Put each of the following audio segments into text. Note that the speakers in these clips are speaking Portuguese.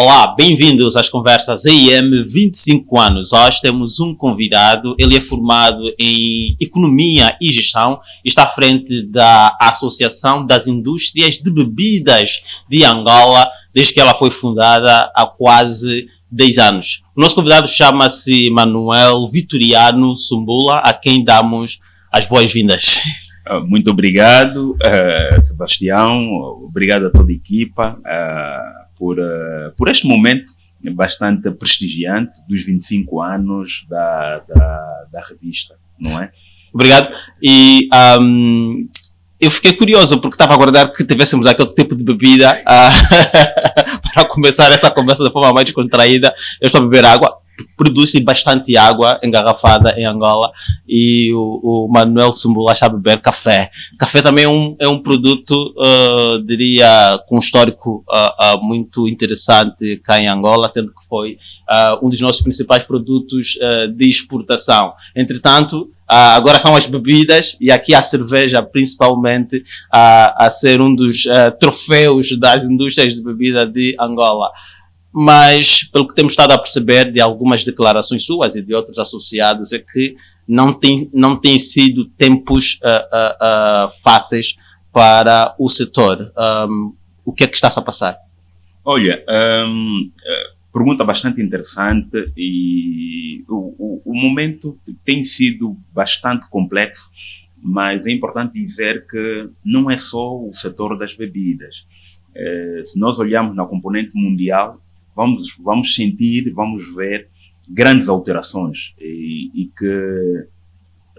Olá, bem-vindos às conversas AM 25 anos. Hoje temos um convidado, ele é formado em Economia e Gestão e está à frente da Associação das Indústrias de Bebidas de Angola, desde que ela foi fundada há quase 10 anos. O nosso convidado chama-se Manuel Vitoriano Sumbula, a quem damos as boas-vindas. Muito obrigado, Sebastião, obrigado a toda a equipa por este momento bastante prestigiante dos 25 anos da revista, não é? Obrigado. E eu fiquei curioso porque estava a aguardar que tivéssemos aquele tipo de bebida para começar essa conversa de forma mais descontraída. Eu estou a beber água. Produz-se bastante água engarrafada em Angola e o Manuel Sumbula está a beber café. Café também é um produto, diria, com um histórico muito interessante cá em Angola, sendo que foi um dos nossos principais produtos de exportação. Entretanto, agora são as bebidas e aqui a cerveja principalmente a ser um dos troféus das indústrias de bebida de Angola. Mas, pelo que temos estado a perceber de algumas declarações suas e de outros associados, é que não tem sido tempos fáceis para o setor. O que é que está-se a passar? Olha, pergunta bastante interessante e o momento tem sido bastante complexo, mas é importante dizer que não é só o setor das bebidas. Se nós olharmos na componente mundial, vamos sentir, vamos ver grandes alterações e que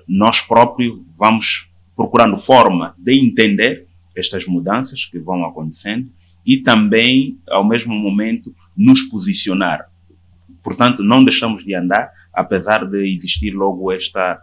nós próprios vamos procurando forma de entender estas mudanças que vão acontecendo e também, ao mesmo momento, nos posicionar. Portanto, não deixamos de andar, apesar de existir logo esta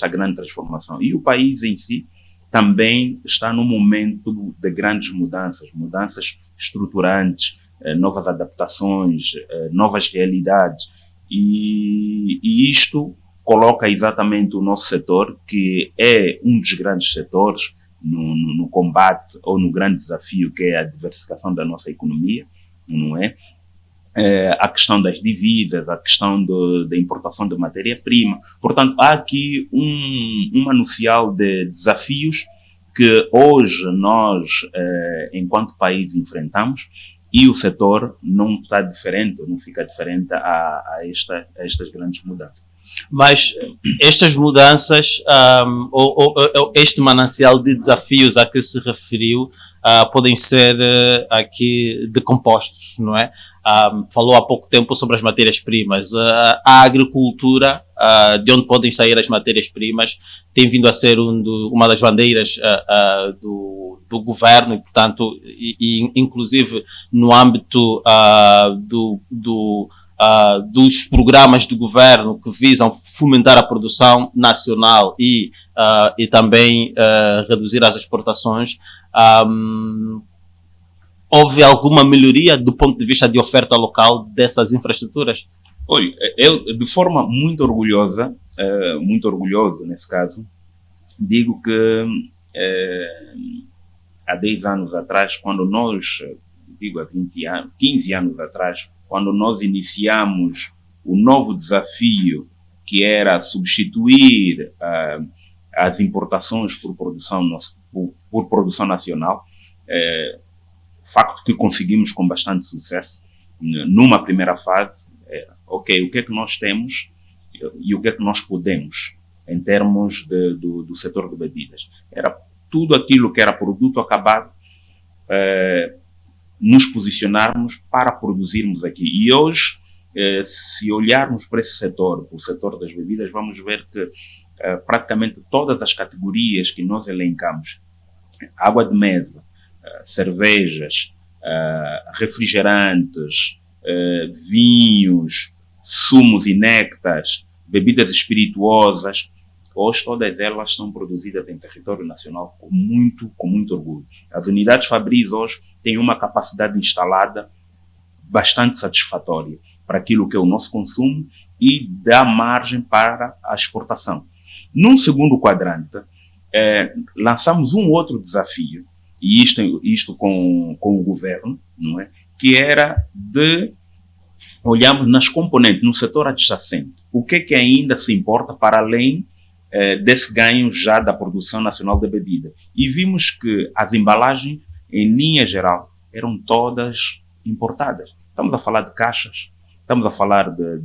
grande transformação. E o país em si também está num momento de grandes mudanças estruturantes, novas adaptações, novas realidades. E isto coloca exatamente o nosso setor, que é um dos grandes setores no combate ou no grande desafio que é a diversificação da nossa economia, não é? A questão das dívidas, a questão da importação de matéria-prima. Portanto, há aqui um manancial de desafios que hoje nós, enquanto país, enfrentamos. E o setor não está diferente, não fica diferente a estas grandes mudanças. Mas estas mudanças, ou este manancial de desafios a que se referiu, podem ser aqui decompostos, não é? Falou há pouco tempo sobre as matérias-primas. A agricultura, de onde podem sair as matérias-primas, tem vindo a ser uma das bandeiras do governo e, portanto, inclusive no âmbito dos programas do governo que visam fomentar a produção nacional e também reduzir as exportações. Houve alguma melhoria do ponto de vista de oferta local dessas infraestruturas? Olha, eu de forma muito orgulhoso nesse caso, digo que há 10 anos atrás, quando nós, digo há 20 anos, 15 anos atrás, quando nós iniciamos o novo desafio que era substituir as importações por produção nacional, facto que conseguimos com bastante sucesso. Numa primeira fase, ok, o que é que nós temos e o que é que nós podemos em termos do setor de bebidas. Era tudo aquilo que era produto acabado, nos posicionarmos para produzirmos aqui. E hoje, se olharmos para esse setor, o setor das bebidas, vamos ver que praticamente todas as categorias que nós elencamos, água de mesa, cervejas, refrigerantes, vinhos, sumos e néctares, bebidas espirituosas, hoje todas elas são produzidas em território nacional com muito orgulho. As unidades Fabris hoje têm uma capacidade instalada bastante satisfatória para aquilo que é o nosso consumo e dá margem para a exportação. Num segundo quadrante, lançamos um outro desafio, e isto com o governo, não é? Que era de olhamos nas componentes, no setor adjacente, o que é que ainda se importa para além desse ganho já da produção nacional da bebida. E vimos que as embalagens, em linha geral, eram todas importadas. Estamos a falar de caixas, estamos a falar de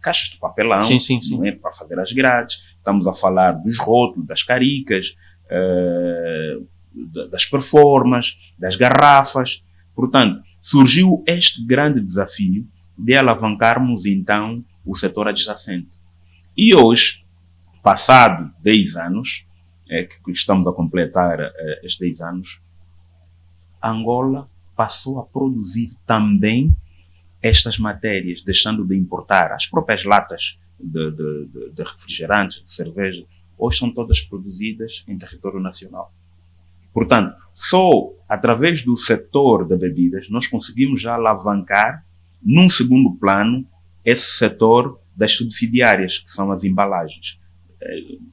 caixas de papelão, sim. Não é? Para fazer as grades, estamos a falar dos rótulos, das caricas, das performas, das garrafas. Portanto, surgiu este grande desafio de alavancarmos então o setor adjacente. E hoje, passado 10 anos, que estamos a completar estes 10 anos, Angola passou a produzir também estas matérias, deixando de importar as próprias latas de refrigerantes, de cerveja, hoje são todas produzidas em território nacional. Portanto, só através do setor de bebidas nós conseguimos já alavancar, num segundo plano, esse setor das subsidiárias, que são as embalagens.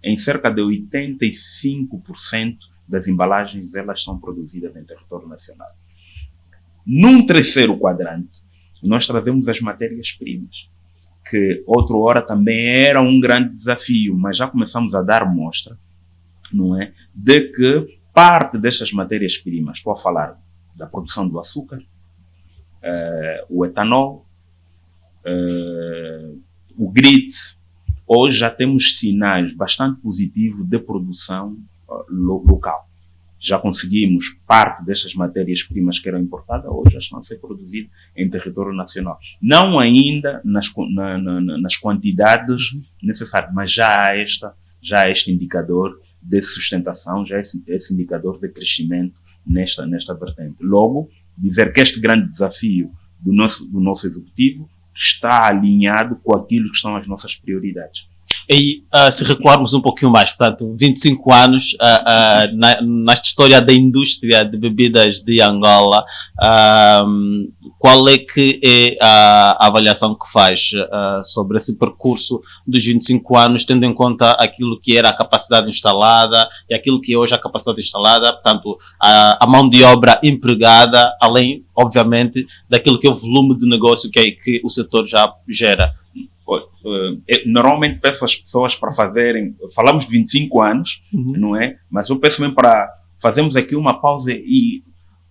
Em cerca de 85% das embalagens, elas são produzidas em território nacional. Num terceiro quadrante, nós trazemos as matérias-primas, que outra hora também era um grande desafio, mas já começamos a dar mostra, não é, de que parte destas matérias-primas, estou a falar da produção do açúcar, o etanol, o grit, hoje já temos sinais bastante positivos de produção local. Já conseguimos parte destas matérias-primas que eram importadas, hoje já estão a ser produzidas em território nacional. Não ainda nas quantidades necessárias, mas já há este indicador de sustentação, já há esse indicador de crescimento nesta vertente. Logo, dizer que este grande desafio do nosso executivo está alinhado com aquilo que são as nossas prioridades. E se recuarmos um pouquinho mais, portanto, 25 anos na história da indústria de bebidas de Angola, qual é que é a avaliação que faz sobre esse percurso dos 25 anos, tendo em conta aquilo que era a capacidade instalada e aquilo que é hoje a capacidade instalada, portanto, a mão de obra empregada, além, obviamente, daquilo que é o volume de negócio que o setor já gera? Normalmente peço às pessoas para fazerem, falamos de 25 anos, não é? Mas eu peço mesmo para fazermos aqui uma pausa e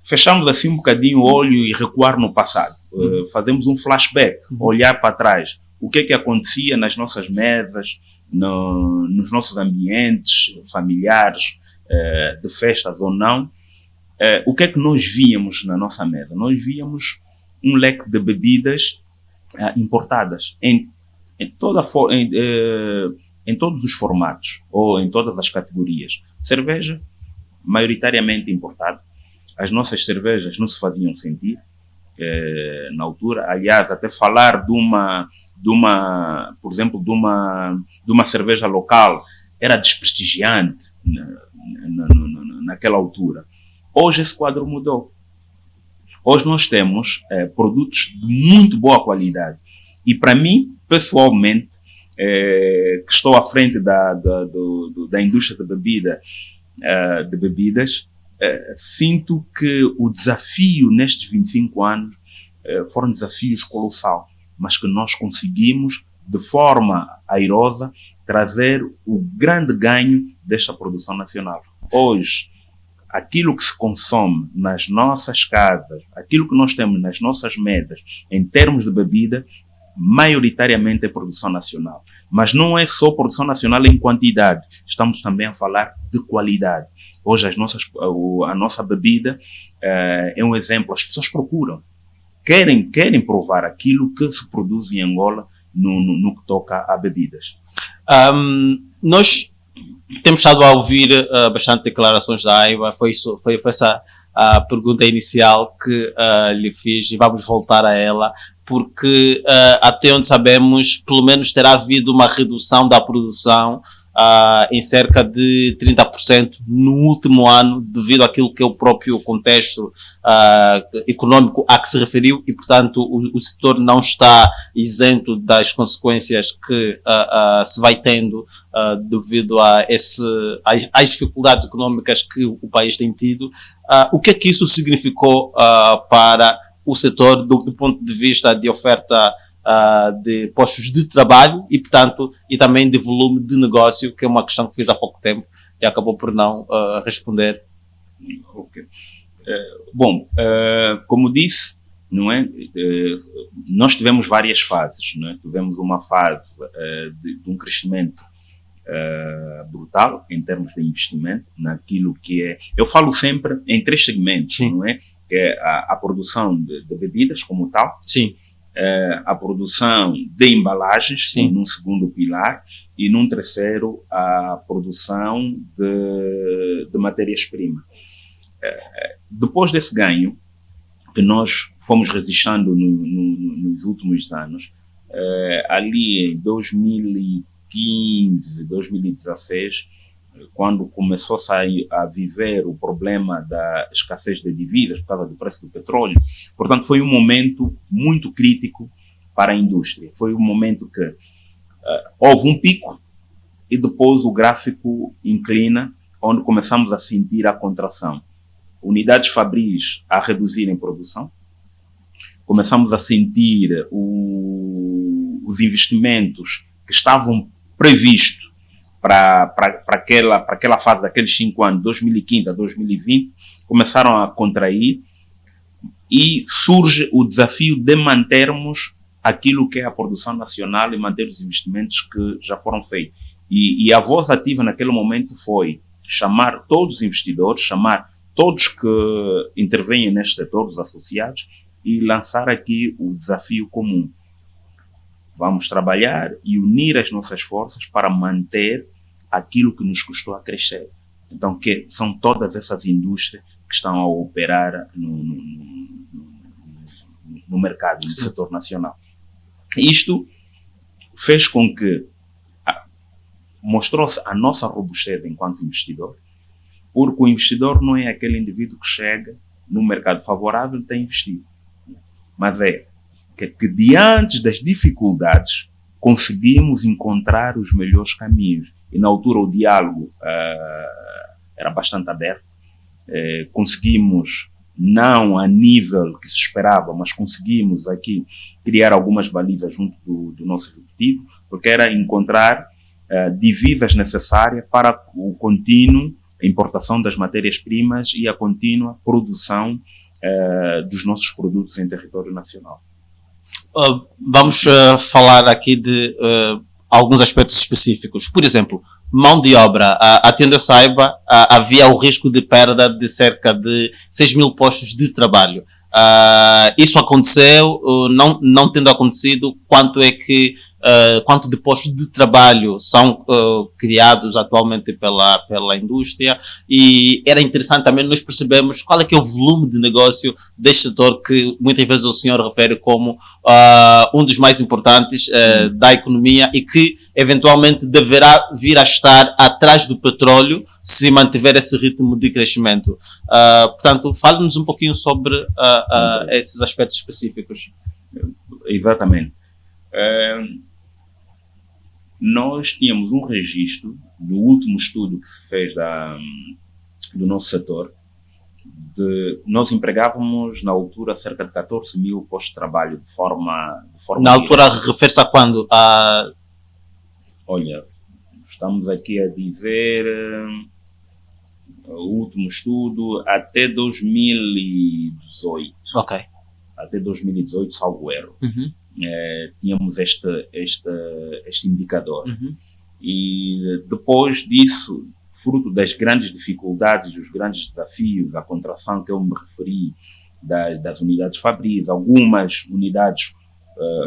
fechamos assim um bocadinho o olho e recuar no passado. Fazemos um flashback, olhar para trás. O que é que acontecia nas nossas mesas, nos nossos ambientes familiares, de festas ou não. O que é que nós víamos na nossa mesa? Nós víamos um leque de bebidas importadas em todos os formatos ou em todas as categorias. Cerveja, maioritariamente importada. As nossas cervejas não se faziam sentir na altura. Aliás, até falar por exemplo, de uma cerveja local era desprestigiante naquela altura. Hoje esse quadro mudou. Hoje nós temos produtos de muito boa qualidade. E para mim, pessoalmente, que estou à frente da indústria de bebidas, sinto que o desafio nestes 25 anos foram desafios colossais, mas que nós conseguimos, de forma airosa, trazer o grande ganho desta produção nacional. Hoje, aquilo que se consome nas nossas casas, aquilo que nós temos nas nossas mesas, em termos de bebida, maioritariamente é produção nacional. Mas não é só produção nacional em quantidade, estamos também a falar de qualidade. Hoje a nossa bebida é um exemplo, as pessoas procuram, querem provar aquilo que se produz em Angola no que toca a bebidas. Nós temos estado a ouvir bastante declarações da AIBA, foi essa a pergunta inicial que lhe fiz e vamos voltar a ela, porque até onde sabemos, pelo menos terá havido uma redução da produção em cerca de 30% no último ano, devido àquilo que é o próprio contexto econômico a que se referiu e, portanto, o setor não está isento das consequências que se vai tendo devido às dificuldades econômicas que o país tem tido. O que é que isso significou para o setor do ponto de vista de oferta de postos de trabalho e, portanto, e também de volume de negócio, que é uma questão que fiz há pouco tempo e acabou por não responder. Ok. Bom, como disse, não é? Nós tivemos várias fases, não é? Tivemos uma fase de um crescimento brutal em termos de investimento naquilo que é. Eu falo sempre em 3 segmentos, sim, não é? Que é a produção de bebidas como tal, sim, a produção de embalagens, sim, num segundo pilar, e num terceiro a produção de matérias-primas. Depois desse ganho que nós fomos registrando nos últimos anos, ali em 2015, 2016, quando começou-se a viver o problema da escassez de divisas por causa do preço do petróleo, portanto foi um momento muito crítico para a indústria. Foi um momento que houve um pico e depois o gráfico inclina, onde começamos a sentir a contração. Unidades fabris a reduzirem produção, começamos a sentir os investimentos que estavam previstos para aquela fase daqueles 5 anos, 2015 a 2020, começaram a contrair e surge o desafio de mantermos aquilo que é a produção nacional e manter os investimentos que já foram feitos. E a voz ativa naquele momento foi chamar todos os investidores, chamar todos que intervêm neste setor, os associados, e lançar aqui o desafio comum. Vamos trabalhar e unir as nossas forças para manter aquilo que nos custou a crescer. Então, que são todas essas indústrias que estão a operar no mercado, no setor nacional. Isto fez com que mostrou-se a nossa robustez enquanto investidor, porque o investidor não é aquele indivíduo que chega no mercado favorável e tem investido, mas é que diante das dificuldades conseguimos encontrar os melhores caminhos. E na altura o diálogo era bastante aberto. Conseguimos, não a nível que se esperava, mas conseguimos aqui criar algumas balizas junto do nosso executivo, porque era encontrar divisas necessárias para o contínuo importação das matérias-primas e a contínua produção dos nossos produtos em território nacional. Vamos falar aqui de alguns aspectos específicos. Por exemplo, mão de obra. Até onde eu saiba, havia o risco de perda de cerca de 6 mil postos de trabalho. Isso aconteceu, não tendo acontecido, quanto de postos de trabalho são criados atualmente pela indústria, e era interessante também nós percebermos qual é que é o volume de negócio deste setor que muitas vezes o senhor refere como um dos mais importantes da economia e que eventualmente deverá vir a estar atrás do petróleo se mantiver esse ritmo de crescimento. Portanto, fale-nos um pouquinho sobre esses aspectos específicos. Exatamente. Nós tínhamos um registro do último estudo que se fez do nosso setor. Nós empregávamos, na altura, cerca de 14 mil postos de trabalho de forma na altura, refere-se a quando? Olha, estamos aqui a dizer o último estudo até 2018. Ok. Até 2018, salvo erro. Uhum. Tínhamos este indicador. Uhum. E depois disso, fruto das grandes dificuldades, dos grandes desafios, a contração que eu me referi das unidades fabris, algumas unidades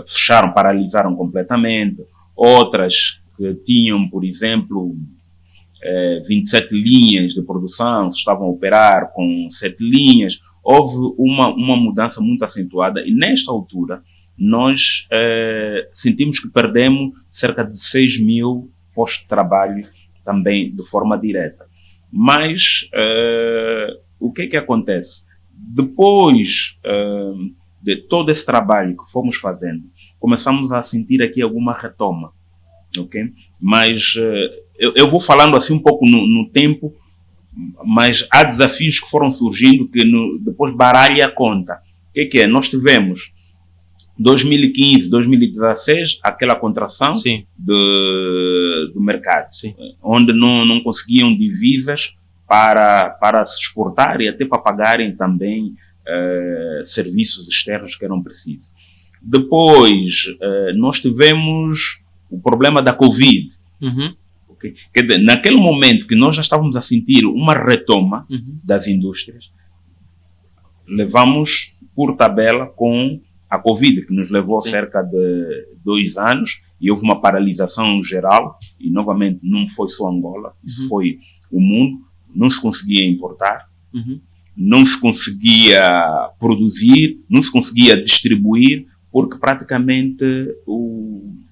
fecharam, paralisaram completamente, outras que tinham, por exemplo, 27 linhas de produção, estavam a operar com 7 linhas, houve uma mudança muito acentuada e nesta altura nós sentimos que perdemos cerca de 6 mil postos de trabalho também de forma direta. Mas o que acontece? Depois de todo esse trabalho que fomos fazendo, começamos a sentir aqui alguma retoma, ok? Mas eu vou falando assim um pouco no tempo, mas há desafios que foram surgindo que depois baralha a conta. O que é? Nós tivemos 2015, 2016, aquela contração Sim. do mercado, Sim. onde não conseguiam divisas para se exportar e até para pagarem também serviços externos que eram precisos. Depois, nós tivemos o problema da Covid. Uhum. Okay? Quer dizer, naquele momento que nós já estávamos a sentir uma retoma das indústrias, levamos por tabela com a Covid, que nos levou cerca de 2 anos, e houve uma paralisação geral, e novamente não foi só Angola, isso foi o mundo, não se conseguia importar, não se conseguia produzir, não se conseguia distribuir, porque praticamente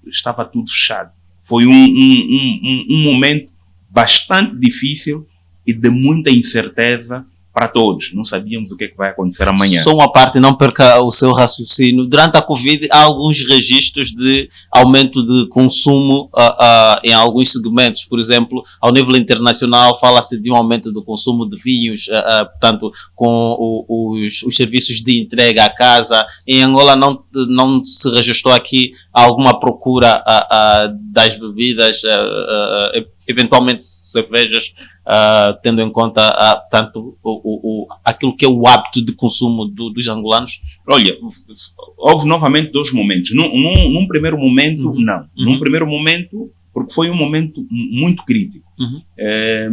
estava tudo fechado. Foi um momento bastante difícil e de muita incerteza para todos. Não sabíamos o que é que vai acontecer amanhã. Só uma parte, não perca o seu raciocínio. Durante a Covid, há alguns registros de aumento de consumo em alguns segmentos. Por exemplo, ao nível internacional, fala-se de um aumento do consumo de vinhos, portanto, com os serviços de entrega à casa. Em Angola, não se registrou aqui alguma procura das bebidas, eventualmente cervejas, tendo em conta tanto aquilo que é o hábito de consumo dos angolanos? Olha, houve novamente 2 momentos. Num primeiro momento, não. Num primeiro momento, porque foi um momento muito crítico. É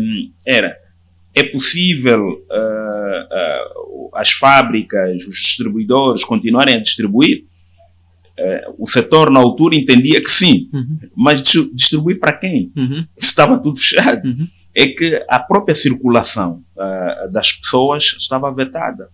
possível as fábricas, os distribuidores continuarem a distribuir? O setor na altura entendia que sim, mas distribuir para quem? Estava tudo fechado. É que a própria circulação das pessoas estava vetada.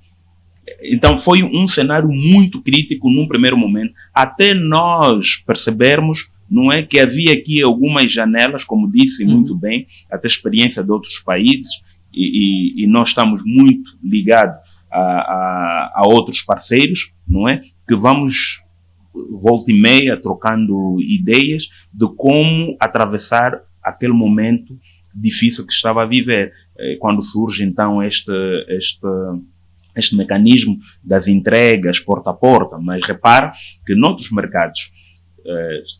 Então foi um cenário muito crítico num primeiro momento, até nós percebermos, não é, que havia aqui algumas janelas, como disse muito bem, até experiência de outros países, e nós estamos muito ligados a outros parceiros, não é, que vamos volta e meia trocando ideias de como atravessar aquele momento difícil que estava a viver. Quando surge então este mecanismo das entregas porta a porta, mas repare que noutros mercados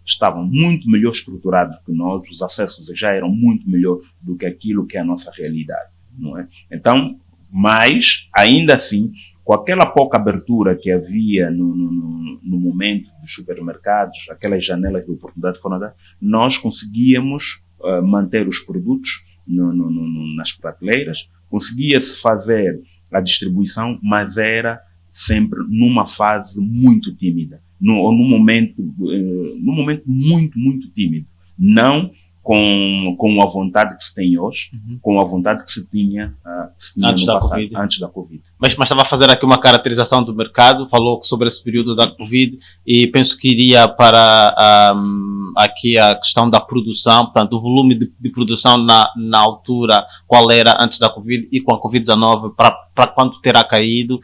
estavam muito melhor estruturados que nós, os acessos já eram muito melhor do que aquilo que é a nossa realidade, não é? Então, mas ainda assim, com aquela pouca abertura que havia no momento dos supermercados, aquelas janelas de oportunidade que foram dadas, nós conseguíamos manter os produtos nas prateleiras, conseguia-se fazer a distribuição, mas era sempre numa fase muito tímida, num momento muito, muito tímido. Não com a vontade que se tem hoje, com a vontade que se tinha antes no da passado, Covid. antes da Covid. Mas estava a fazer aqui uma caracterização do mercado, falou sobre esse período da Covid e penso que iria para aqui a questão da produção, portanto, o volume de produção na altura, qual era antes da Covid e com a Covid-19, para quanto terá caído.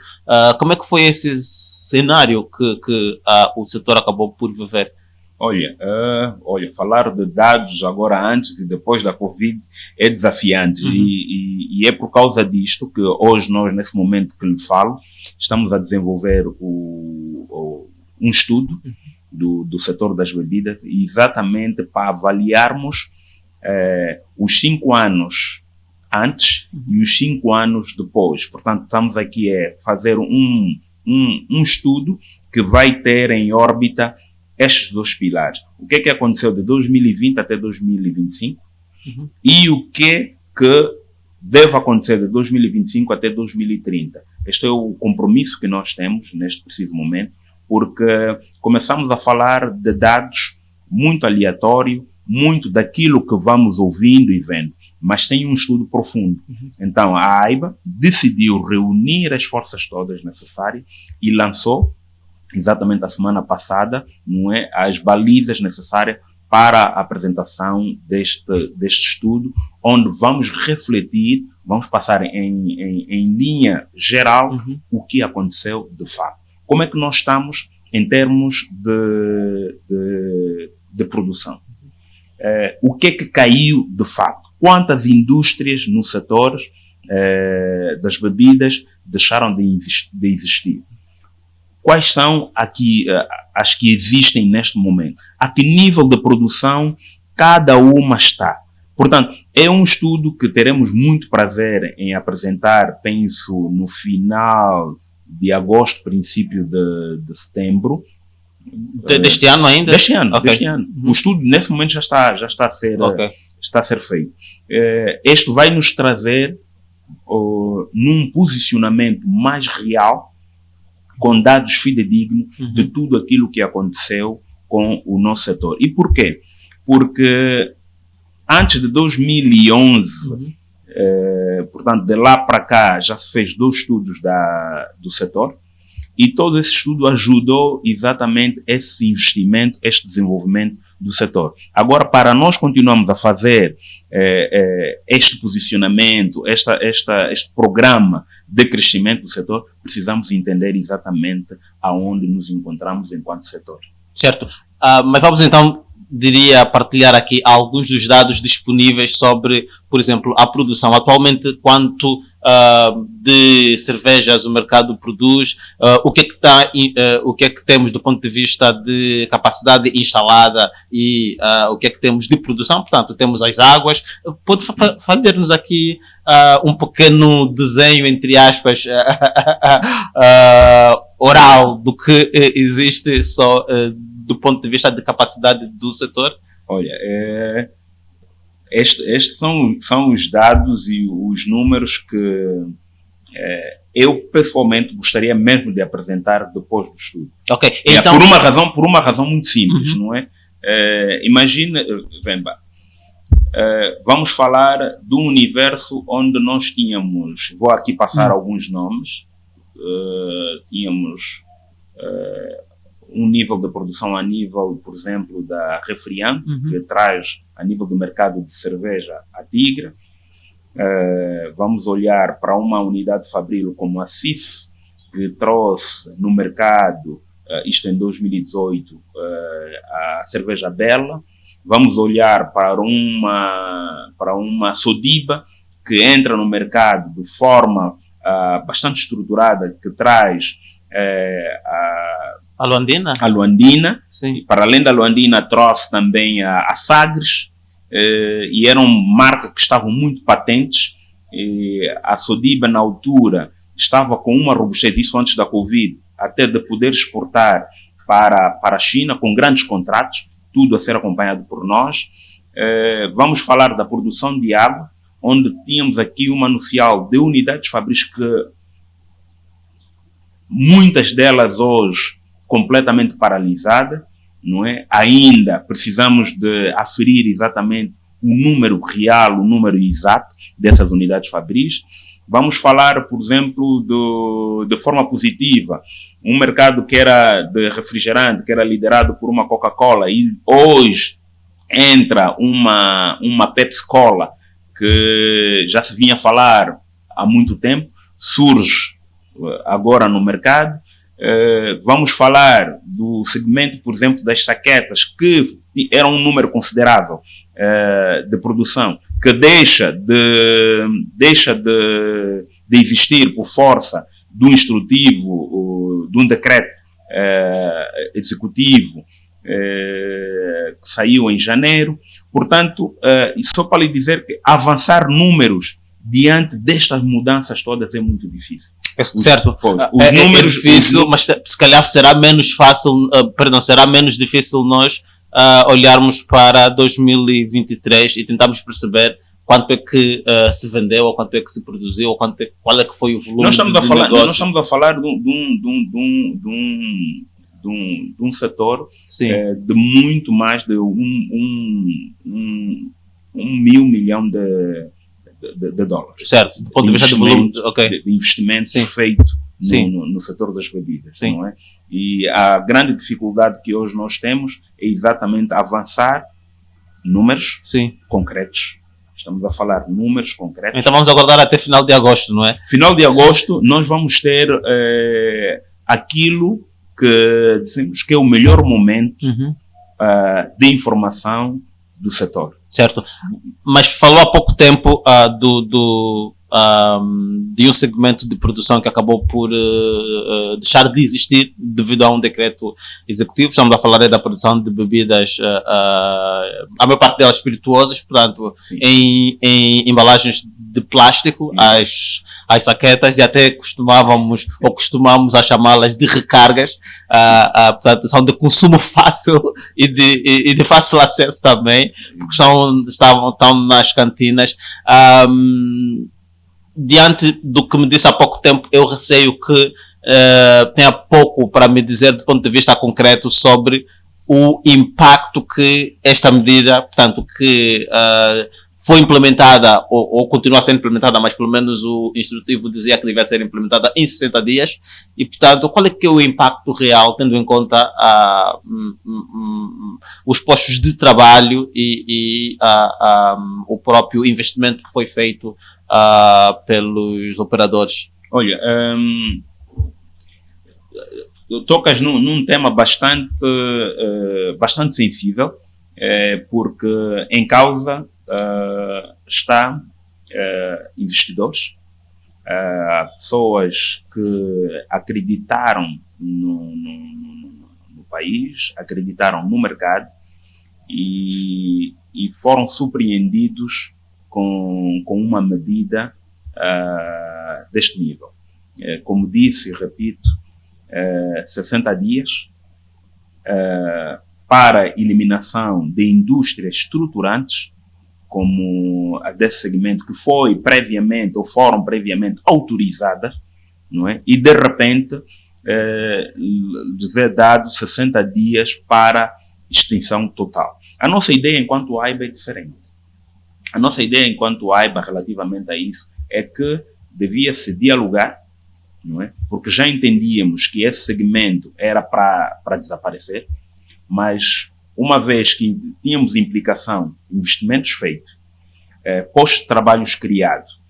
Como é que foi esse cenário que o setor acabou por viver? Olha, falar de dados agora antes e depois da Covid é desafiante e é por causa disto que hoje nós, nesse momento que lhe falo, estamos a desenvolver um estudo do setor das bebidas exatamente para avaliarmos os 5 anos antes e os 5 anos depois. Portanto, estamos aqui a fazer um estudo que vai ter em órbita estes 2 pilares. O que é que aconteceu de 2020 até 2025 e o que deve acontecer de 2025 até 2030. Este é o compromisso que nós temos neste preciso momento, porque começamos a falar de dados muito aleatórios, muito daquilo que vamos ouvindo e vendo, mas sem um estudo profundo. Então a AIBA decidiu reunir as forças todas necessárias e lançou exatamente a semana passada, não é, as balizas necessárias para a apresentação deste estudo, onde vamos refletir, vamos passar em linha geral o que aconteceu de fato. Como é que nós estamos em termos de produção? O que é que caiu de fato? Quantas indústrias no setor das bebidas deixaram de existir? quais são aqui as que existem neste momento, a que nível de produção cada uma está. Portanto, é um estudo que teremos muito prazer em apresentar, penso, no final de agosto, princípio de setembro. Deste ano ainda? Deste ano, Okay. deste ano. O estudo, nesse momento, já está a ser, está a ser feito. Este vai nos trazer num posicionamento mais real, com dados fidedignos de tudo aquilo que aconteceu com o nosso setor. E por quê? Porque antes de 2011, portanto, de lá para cá, já se fez 2 estudos do setor, e todo esse estudo ajudou exatamente esse investimento, este desenvolvimento do setor. Agora, para nós continuarmos a fazer este posicionamento, este programa de crescimento do setor, precisamos entender exatamente aonde nos encontramos enquanto setor. Certo. Mas vamos então, diria, partilhar aqui alguns dos dados disponíveis sobre, por exemplo, a produção. Atualmente, quanto de cervejas o mercado produz, o que é que temos do ponto de vista de capacidade instalada e o que é que temos de produção. Portanto, temos as águas. Pode fazer-nos aqui um pequeno desenho, entre aspas, oral do que existe só do ponto de vista de capacidade do setor? Olha, estes são os dados e os números que eu pessoalmente gostaria mesmo de apresentar depois do estudo. Ok, então... Por uma razão muito simples, não é? Imagina, vamos falar de um universo onde nós tínhamos, vou aqui passar alguns nomes, tínhamos um nível de produção a nível, por exemplo, da Refriam, que traz a nível do mercado de cerveja a Tigre. Vamos olhar para uma unidade fabril como a CIF, que trouxe no mercado, isto em 2018, a cerveja Bela. Vamos olhar para uma Sodiba, que entra no mercado de forma bastante estruturada, que traz a Luandina? A Luandina. Sim. Para além da Luandina, trouxe também a Sagres, e eram marcas que estavam muito patentes. A Sodiba, na altura, estava com uma robustez, isso antes da Covid, até de poder exportar para a China, com grandes contratos, tudo a ser acompanhado por nós. Vamos falar da produção de água, onde tínhamos aqui uma anuncial de unidades fabris que muitas delas hoje completamente paralisada, não é? Ainda precisamos de aferir exatamente o número real, o número exato dessas unidades fabris. Vamos falar, por exemplo, de forma positiva, um mercado que era de refrigerante, que era liderado por uma Coca-Cola, e hoje entra uma Pepsi-Cola, que já se vinha a falar há muito tempo, surge agora no mercado. Vamos falar do segmento, por exemplo, das saquetas, que era um número considerável de produção, que deixa de existir por força do instrutivo, de um decreto executivo que saiu em janeiro. Portanto, só para lhe dizer que avançar números diante destas mudanças todas é muito difícil. Certo. Os números, é difícil, mas se calhar será menos fácil, será menos difícil nós olharmos para 2023 e tentarmos perceber quanto é que se vendeu, ou quanto é que se produziu, ou qual é que foi o volume nós estamos do negócio. Nós estamos a falar de um setor de muito mais de 1 mil milhão de dólares. Certo, do ponto de vista do volume de investimento feito no setor das bebidas. Não é? E a grande dificuldade que hoje nós temos é exatamente avançar números concretos. Estamos a falar números concretos. Então vamos aguardar até final de agosto, não é? Final de agosto nós vamos ter aquilo que dizemos que é o melhor momento de informação do setor. Certo. Mas falou há pouco tempo de um segmento de produção que acabou por deixar de existir devido a um decreto executivo. Estamos a falar da produção de bebidas, a maior parte delas espirituosas, portanto, em embalagens de plástico, as saquetas, e até costumamos a chamá-las de recargas, portanto, são de consumo fácil e de fácil acesso também, porque estão nas cantinas. Diante do que me disse há pouco tempo, eu receio que tenha pouco para me dizer do ponto de vista concreto sobre o impacto que esta medida, portanto, que foi implementada ou continua a ser implementada, mas pelo menos o instrutivo dizia que devia ser implementada em 60 dias, e portanto, qual é que é o impacto real, tendo em conta os postos de trabalho e o próprio investimento que foi feito pelos operadores? Olha, tocas num tema bastante sensível, porque em causa está investidores, pessoas que acreditaram no país, acreditaram no mercado e foram surpreendidos com uma medida deste nível. Como disse e repito, 60 dias para eliminação de indústrias estruturantes, como a desse segmento, que foram previamente autorizadas, não é? E de repente ser dado 60 dias para extinção total. A nossa ideia enquanto AIBA é diferente. A nossa ideia enquanto AIBA relativamente a isso é que devia-se dialogar, não é? Porque já entendíamos que esse segmento era para desaparecer, mas uma vez que tínhamos implicação, investimentos feitos, postos de trabalhos criados,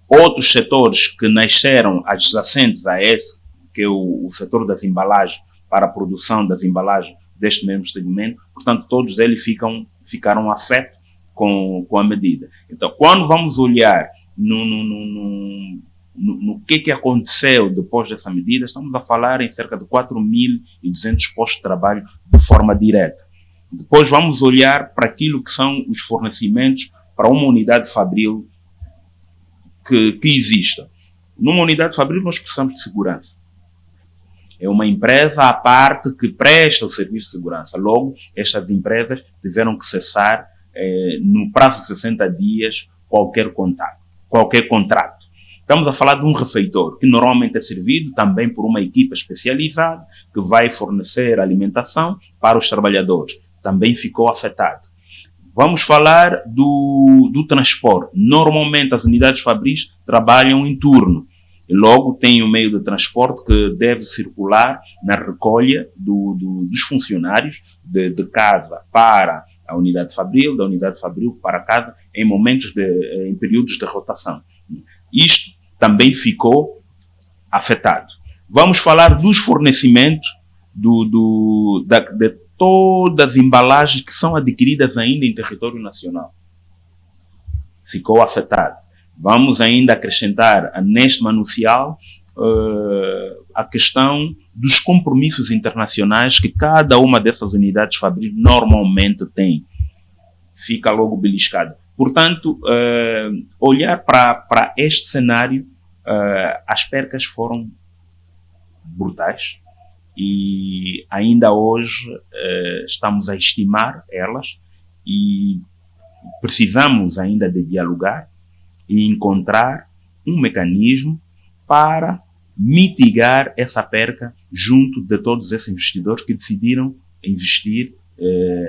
outros setores que nasceram adjacentes a esse, que é o setor das embalagens, para a produção das embalagens deste mesmo segmento, portanto todos eles ficaram afetos com a medida. Então, quando vamos olhar no que aconteceu depois dessa medida, estamos a falar em cerca de 4.200 postos de trabalho de forma direta. Depois vamos olhar para aquilo que são os fornecimentos para uma unidade fabril que exista. Numa unidade fabril nós precisamos de segurança. É uma empresa à parte que presta o serviço de segurança. Logo, estas empresas tiveram que cessar no prazo de 60 dias qualquer contrato. Estamos a falar de um refeitório que normalmente é servido também por uma equipa especializada que vai fornecer alimentação para os trabalhadores. Também ficou afetado. Vamos falar do transporte. Normalmente as unidades fabris trabalham em turno. E logo tem um meio de transporte que deve circular na recolha dos funcionários de casa para a unidade fabril, da unidade fabril para casa, em períodos de rotação. Isto também ficou afetado. Vamos falar dos fornecimentos de todas as embalagens que são adquiridas ainda em território nacional. Ficou afetado. Vamos ainda acrescentar neste manucial a questão dos compromissos internacionais que cada uma dessas unidades fabril normalmente tem. Fica logo beliscado. Portanto, olhar para este cenário, as percas foram brutais e ainda hoje estamos a estimar elas e precisamos ainda de dialogar e encontrar um mecanismo para mitigar essa perca junto de todos esses investidores que decidiram investir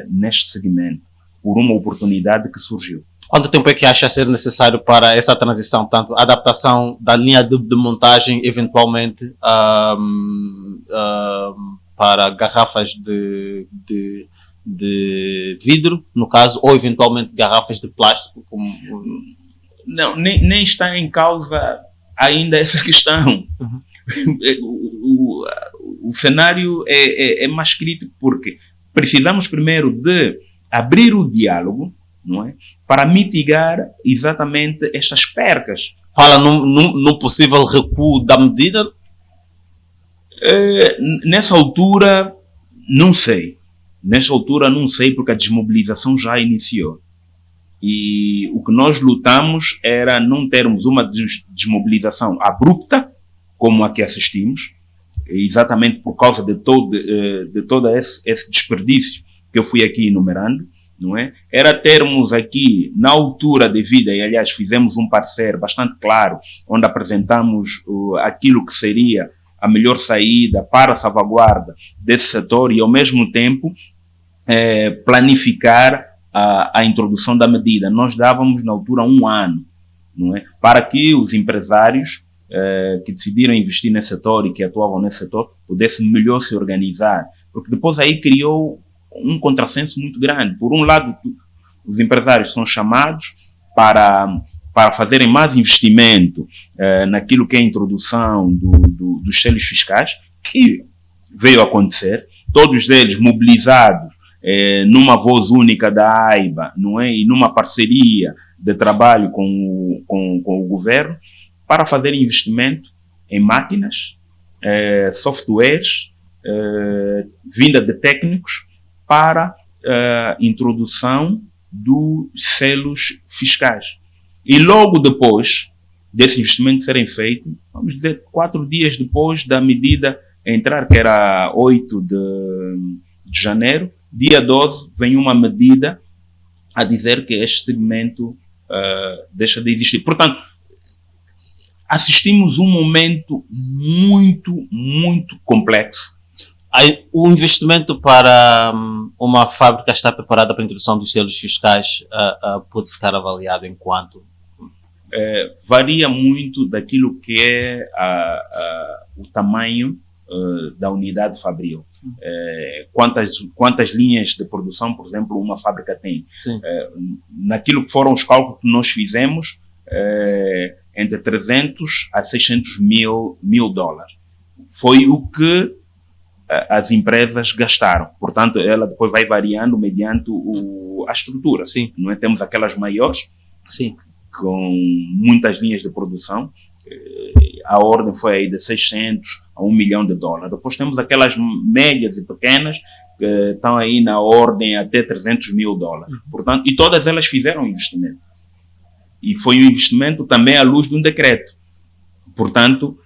neste segmento por uma oportunidade que surgiu. Quanto tempo é que acha ser necessário para essa transição, tanto a adaptação da linha de montagem, eventualmente, para garrafas de vidro, no caso, ou eventualmente garrafas de plástico? Não, nem está em causa ainda essa questão. Uhum. O cenário é mais crítico porque precisamos primeiro de abrir o diálogo não é? Para mitigar exatamente estas percas. Fala num possível recuo da medida? Nessa altura, não sei. Nessa altura, não sei, porque a desmobilização já iniciou. E o que nós lutamos era não termos uma desmobilização abrupta, como a que assistimos, exatamente por causa de todo esse desperdício que eu fui aqui enumerando, não é? Era termos aqui, na altura devida, e aliás fizemos um parecer bastante claro, onde apresentamos aquilo que seria a melhor saída para a salvaguarda desse setor e, ao mesmo tempo, planificar a introdução da medida. Nós dávamos, na altura, 1 ano, não é? Para que os empresários que decidiram investir nesse setor e que atuavam nesse setor pudessem melhor se organizar. Porque depois aí criou um contrassenso muito grande. Por um lado, os empresários são chamados para fazerem mais investimento naquilo que é a introdução dos selos fiscais, que veio a acontecer, todos eles mobilizados numa voz única da AIBA, não é? E numa parceria de trabalho com o governo, para fazer investimento em máquinas, softwares, vinda de técnicos para introdução dos selos fiscais. E logo depois desse investimento serem feito, vamos dizer, 4 dias depois da medida entrar, que era 8 de janeiro, dia 12, vem uma medida a dizer que este segmento deixa de existir. Portanto, assistimos um momento muito, muito complexo. O investimento para uma fábrica estar preparada para a introdução dos selos fiscais pode ficar avaliado em quanto? Varia muito daquilo que é o tamanho da unidade fabril. Quantas linhas de produção, por exemplo, uma fábrica tem. Naquilo que foram os cálculos que nós fizemos, entre 300 a 600 mil dólares. Foi o que as empresas gastaram. Portanto, ela depois vai variando mediante a estrutura. Sim. Não é? Temos aquelas maiores, sim, com muitas linhas de produção. A ordem foi aí de 600 a 1 milhão de dólares. Depois temos aquelas médias e pequenas que estão aí na ordem até 300 mil dólares. Portanto, e todas elas fizeram investimento. E foi um investimento também à luz de um decreto. Portanto,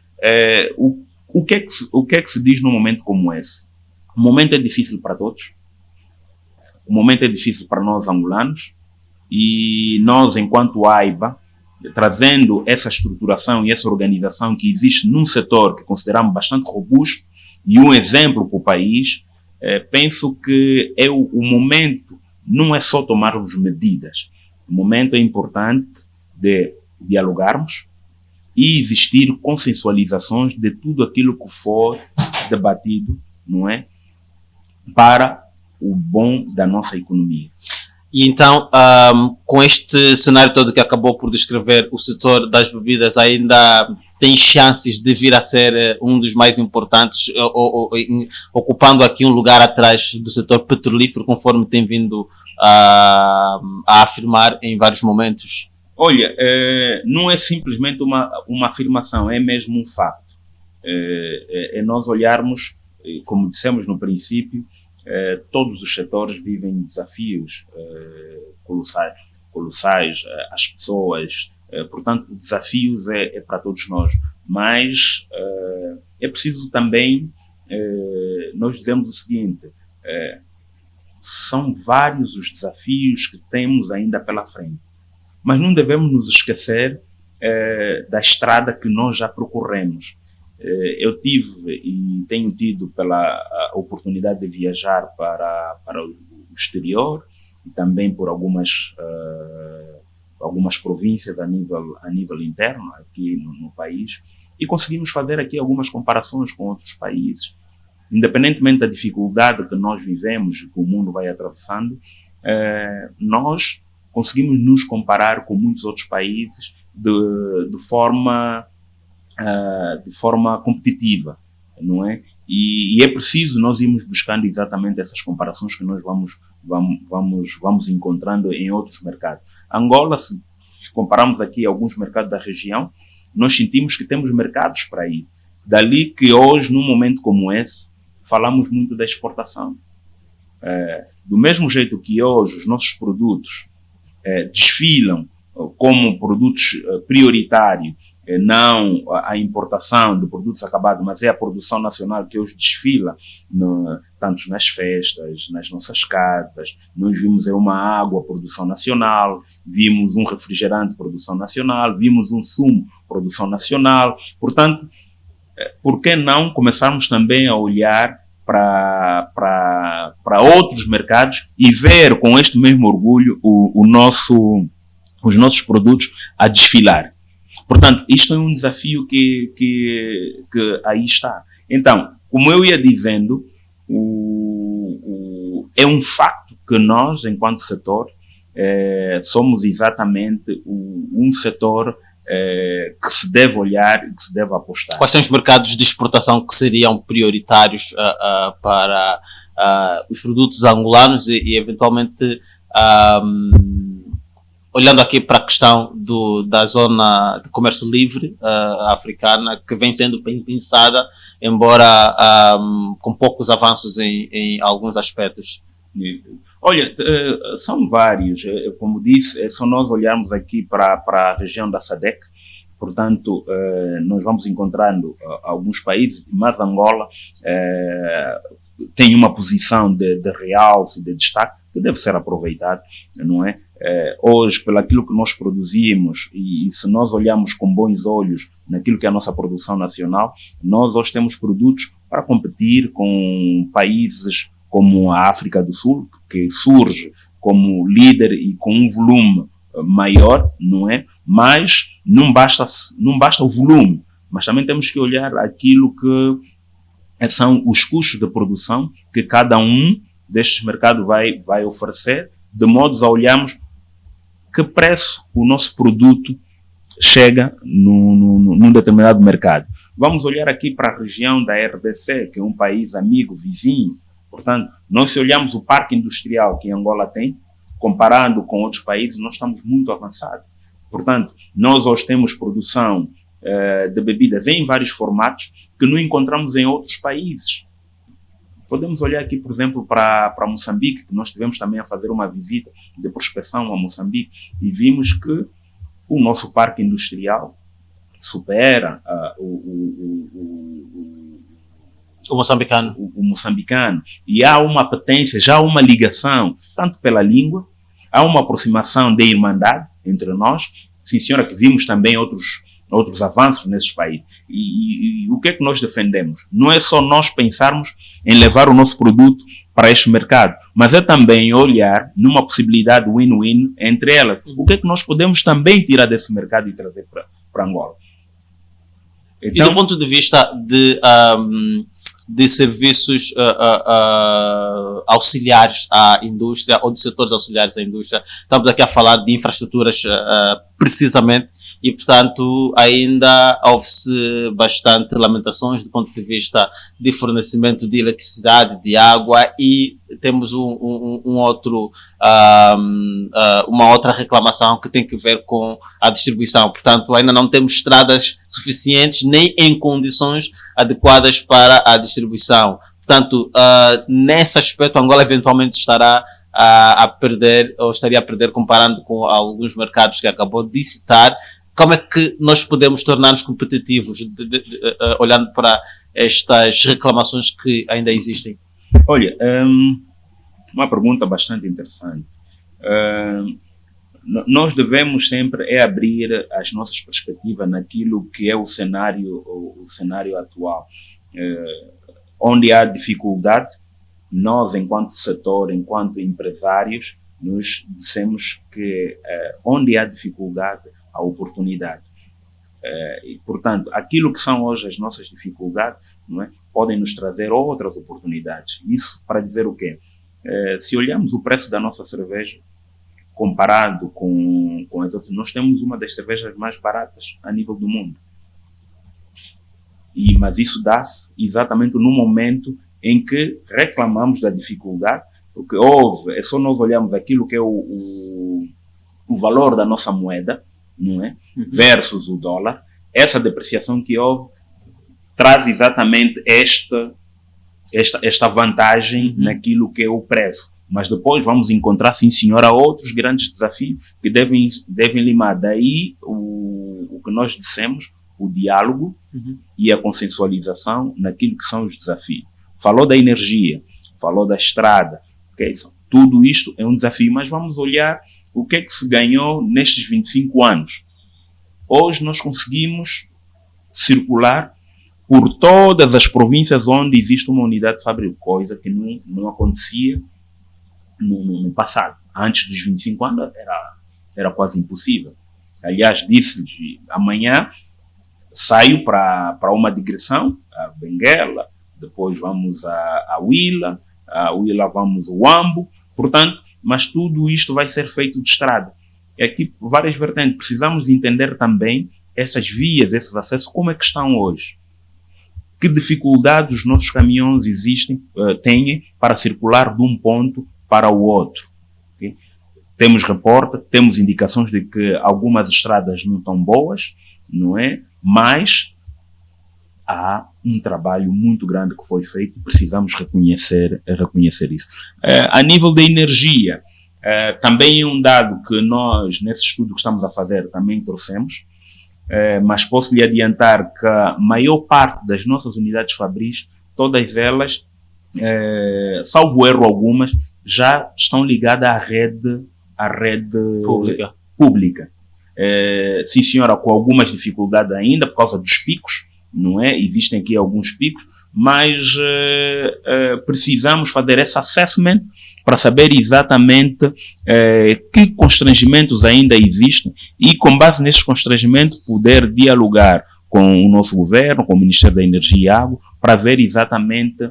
o que é que se diz num momento como esse? O momento é difícil para todos. O momento é difícil para nós angolanos. E nós, enquanto AIBA, trazendo essa estruturação e essa organização que existe num setor que consideramos bastante robusto e um exemplo para o país, penso que o momento não é só tomarmos medidas. O momento é importante de dialogarmos e existir consensualizações de tudo aquilo que for debatido, não é? Para o bom da nossa economia. E então, com este cenário todo que acabou por descrever, o setor das bebidas ainda tem chances de vir a ser um dos mais importantes, ocupando aqui um lugar atrás do setor petrolífero, conforme tem vindo a afirmar em vários momentos? Olha, não é simplesmente uma afirmação, é mesmo um facto. É nós olharmos, como dissemos no princípio, todos os setores vivem desafios colossais, as pessoas, portanto, desafios é para todos nós, mas é preciso também nós dizemos o seguinte, são vários os desafios que temos ainda pela frente, mas não devemos nos esquecer da estrada que nós já percorremos. Eu tive e tenho tido pela oportunidade de viajar para o exterior e também por algumas províncias a nível interno aqui no país, e conseguimos fazer aqui algumas comparações com outros países. Independentemente da dificuldade que nós vivemos, que o mundo vai atravessando, nós conseguimos nos comparar com muitos outros países de forma competitiva, não é? E é preciso nós irmos buscando exatamente essas comparações que nós vamos encontrando em outros mercados. Angola, se compararmos aqui alguns mercados da região, nós sentimos que temos mercados para ir. Dali que hoje, num momento como esse, falamos muito da exportação. Do mesmo jeito que hoje os nossos produtos desfilam como produtos prioritários, não a importação de produtos acabados, mas é a produção nacional que hoje desfila, tanto nas festas, nas nossas casas. Nós vimos uma água, produção nacional, vimos um refrigerante, produção nacional, vimos um sumo, produção nacional. Portanto, por que não começarmos também a olhar para outros mercados e ver com este mesmo orgulho os nossos produtos a desfilar? Portanto, isto é um desafio que aí está. Então, como eu ia dizendo, é um facto que nós, enquanto setor, somos exatamente um setor que se deve olhar e que se deve apostar. Quais são os mercados de exportação que seriam prioritários para os produtos angolanos e eventualmente, olhando aqui para a questão da zona de comércio livre africana, que vem sendo bem pensada, embora com poucos avanços em alguns aspectos? Olha, são vários. Como disse, só nós olharmos aqui para a região da SADC. Portanto, nós vamos encontrando alguns países, mas Angola tem uma posição de realce, de destaque, que deve ser aproveitado, não é? Hoje, pelo aquilo que nós produzimos, e se nós olharmos com bons olhos naquilo que é a nossa produção nacional, nós hoje temos produtos para competir com países como a África do Sul, que surge como líder e com um volume maior, não é? Mas não basta o volume, mas também temos que olhar aquilo que são os custos de produção que cada um destes mercados vai oferecer, de modo a olharmos que preço o nosso produto chega num determinado mercado. Vamos olhar aqui para a região da RDC, que é um país amigo, vizinho. Portanto, nós se olharmos o parque industrial que Angola tem, comparando com outros países, nós estamos muito avançados. Portanto, nós hoje temos produção de bebidas em vários formatos que não encontramos em outros países. Podemos olhar aqui, por exemplo, para Moçambique, que nós tivemos também a fazer uma visita de prospecção a Moçambique e vimos que o nosso parque industrial supera o moçambicano. O moçambicano. E há uma apetência, já há uma ligação, tanto pela língua, há uma aproximação de irmandade entre nós. Sim, senhora, que vimos também outros avanços nesses países. E o que é que nós defendemos? Não é só nós pensarmos em levar o nosso produto para este mercado, mas é também olhar numa possibilidade win-win entre elas. O que é que nós podemos também tirar desse mercado e trazer para Angola? Então, e do ponto de vista de serviços auxiliares à indústria ou de setores auxiliares à indústria, estamos aqui a falar de infraestruturas precisamente, e portanto ainda houve-se bastante lamentações do ponto de vista de fornecimento de eletricidade, de água, e temos uma outra reclamação que tem que ver com a distribuição. Portanto, ainda não temos estradas suficientes nem em condições adequadas para a distribuição. Portanto, nesse aspecto, Angola eventualmente estará a perder, ou estaria a perder, comparando com alguns mercados que acabou de citar. Como é que nós podemos tornar-nos competitivos, olhando para estas reclamações que ainda existem? Olha, uma pergunta bastante interessante. Nós devemos sempre abrir as nossas perspectivas naquilo que é o cenário atual. Onde há dificuldade, nós, enquanto setor, enquanto empresários, nos dissemos que onde há dificuldade, há oportunidade. E, portanto, aquilo que são hoje as nossas dificuldades, não é, podem nos trazer outras oportunidades. Isso para dizer o quê? Se olharmos o preço da nossa cerveja, comparado com as outras, nós temos uma das cervejas mais baratas a nível do mundo. Mas isso dá-se exatamente no momento em que reclamamos da dificuldade, porque é só nós olharmos aquilo que é o valor da nossa moeda, não é? Versus o dólar. Essa depreciação que houve traz exatamente esta vantagem naquilo que é o preço. Mas depois vamos encontrar, sim senhora, outros grandes desafios que devem limar. Daí o que nós dissemos, o diálogo e a consensualização naquilo que são os desafios. Falou da energia, falou da estrada, okay? Tudo isto é um desafio, mas vamos olhar o que é que se ganhou nestes 25 anos. Hoje nós conseguimos circular por todas as províncias onde existe uma unidade de fábrica, coisa que não acontecia no passado. Antes dos 25 anos era quase impossível. Aliás, disse-lhes, amanhã saio para uma digressão, a Benguela, depois vamos a Huila vamos ao Huambo, portanto, mas tudo isto vai ser feito de estrada. É aqui várias vertentes. Precisamos entender também essas vias, esses acessos, como é que estão hoje. Que dificuldades os nossos caminhões têm para circular de um ponto para o outro. Okay? Temos reporte, temos indicações de que algumas estradas não estão boas, não é? Mas há um trabalho muito grande que foi feito e precisamos reconhecer isso. A nível da energia, também é um dado que nós, nesse estudo que estamos a fazer, também trouxemos, mas posso lhe adiantar que a maior parte das nossas unidades fabris, todas elas, salvo erro algumas, já estão ligadas à rede pública. Sim senhora, com algumas dificuldades ainda por causa dos picos, não é? Existem aqui alguns picos, mas precisamos fazer esse assessment para saber exatamente que constrangimentos ainda existem e, com base nesses constrangimentos, poder dialogar com o nosso governo, com o Ministério da Energia e Água, para ver exatamente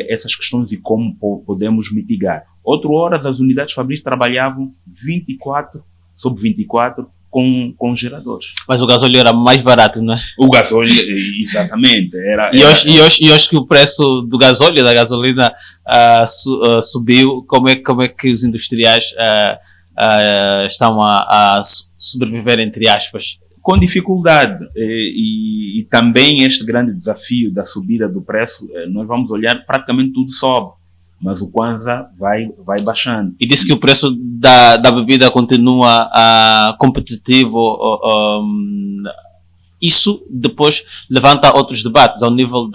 essas questões e como podemos mitigar. Outra hora, as unidades fabris trabalhavam 24/24 com geradores. Mas o gasóleo era mais barato, não é? O gasóleo, exatamente. E hoje que o preço do gasóleo, da gasolina, subiu, como é que os industriais estão a sobreviver, entre aspas? Com dificuldade. E também este grande desafio da subida do preço, nós vamos olhar, praticamente tudo sobe. Mas o Kwanza vai baixando. E disse que o preço da bebida continua competitivo. Isso depois levanta outros debates ao nível,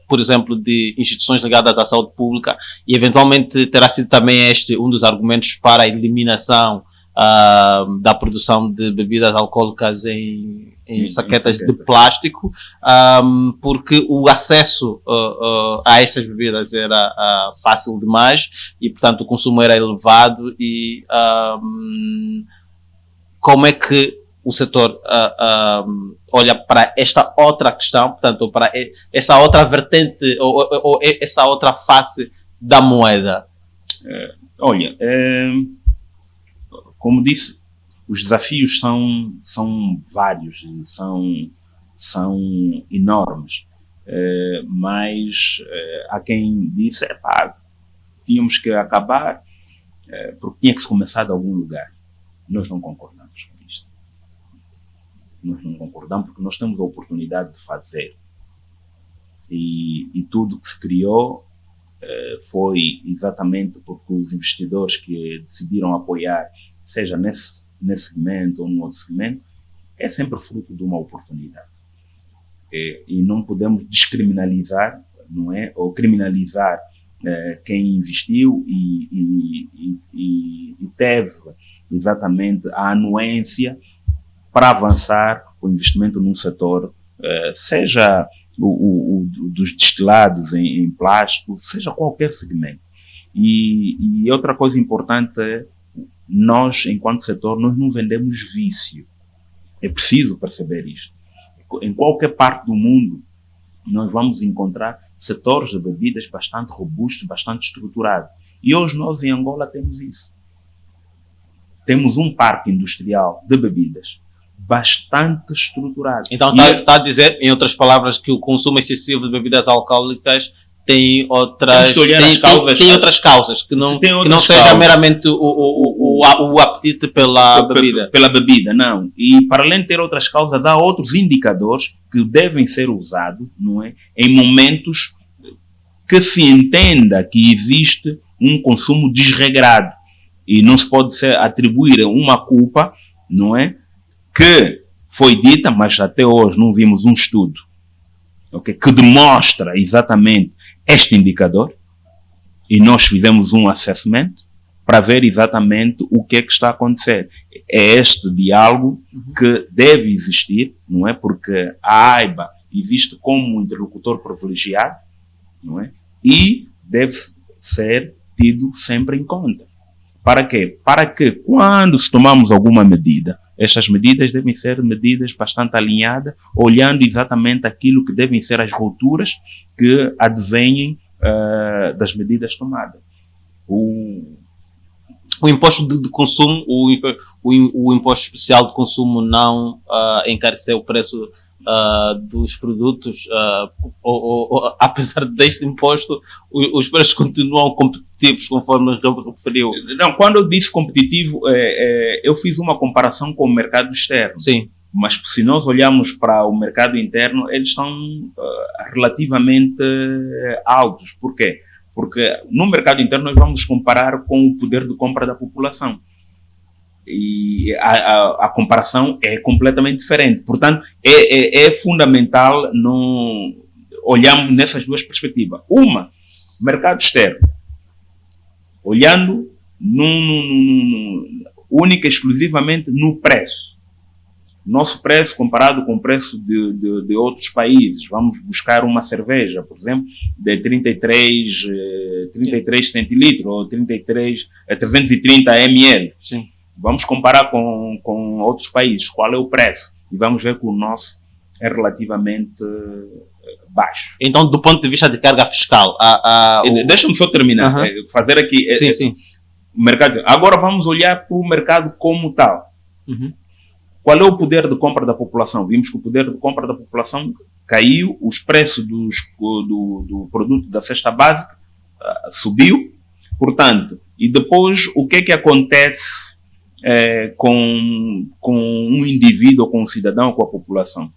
por exemplo, de instituições ligadas à saúde pública, e eventualmente terá sido também este um dos argumentos para a eliminação da produção de bebidas alcoólicas em saquetas de plástico, porque o acesso a estas bebidas era fácil demais e, portanto, o consumo era elevado. E como é que o setor olha para esta outra questão, portanto, para essa outra vertente ou essa outra face da moeda? Olha, como disse, os desafios são vários, são enormes, mas há quem disse, tínhamos que acabar porque tinha que se começar de algum lugar. Nós não concordamos com isto. Nós não concordamos porque nós temos a oportunidade de fazer. E tudo que se criou foi exatamente porque os investidores que decidiram apoiar, seja nesse segmento ou num outro segmento, é sempre fruto de uma oportunidade. E não podemos descriminalizar, não é? Ou criminalizar quem investiu e teve exatamente a anuência para avançar o investimento num setor, seja dos destilados em plástico, seja qualquer segmento. E outra coisa importante é, nós, enquanto setor, nós não vendemos vício. É preciso perceber isto. Em qualquer parte do mundo, nós vamos encontrar setores de bebidas bastante robustos, bastante estruturados. E hoje nós, em Angola, temos isso. Temos um parque industrial de bebidas bastante estruturado. Então está a dizer, em outras palavras, que o consumo excessivo de bebidas alcoólicas tem outras causas, que não seja meramente o apetite pela bebida. Pela bebida, não. E para além de ter outras causas, há outros indicadores que devem ser usados, não é? Em momentos que se entenda que existe um consumo desregrado. E não se pode atribuir uma culpa, não é? Que foi dita, mas até hoje não vimos um estudo, okay, que demonstra exatamente este indicador, e nós fizemos um assessment para ver exatamente o que é que está a acontecer. É este diálogo que deve existir, não é? Porque a AIBA existe como um interlocutor privilegiado, não é? E deve ser tido sempre em conta. Para quê? Para que quando se tomamos alguma medida, estas medidas devem ser medidas bastante alinhadas, olhando exatamente aquilo que devem ser as rupturas que advêm das medidas tomadas. O imposto de consumo, o imposto especial de consumo não encareceu o preço dos produtos, apesar deste imposto, os preços continuam competitivos, conforme referiu. Não, quando eu disse competitivo, eu fiz uma comparação com o mercado externo. Sim. Mas se nós olharmos para o mercado interno, eles estão relativamente altos. Por quê? Porque no mercado interno nós vamos comparar com o poder de compra da população. E a comparação é completamente diferente. Portanto, é fundamental olharmos nessas duas perspectivas. Uma, mercado externo. Olhando única e exclusivamente no preço. Nosso preço comparado com o preço de outros países. Vamos buscar uma cerveja, por exemplo, de 33 centilitros ou 330 ml. Sim. Vamos comparar com outros países. Qual é o preço? E vamos ver que o nosso é relativamente baixo. Então, do ponto de vista de carga fiscal... Deixa-me só terminar. Fazer aqui... Sim. Mercado. Agora vamos olhar para o mercado como tal. Qual é o poder de compra da população? Vimos que o poder de compra da população caiu, os preços do produto da cesta básica subiu, portanto, e depois o que é que acontece com um indivíduo, com um cidadão, com a população?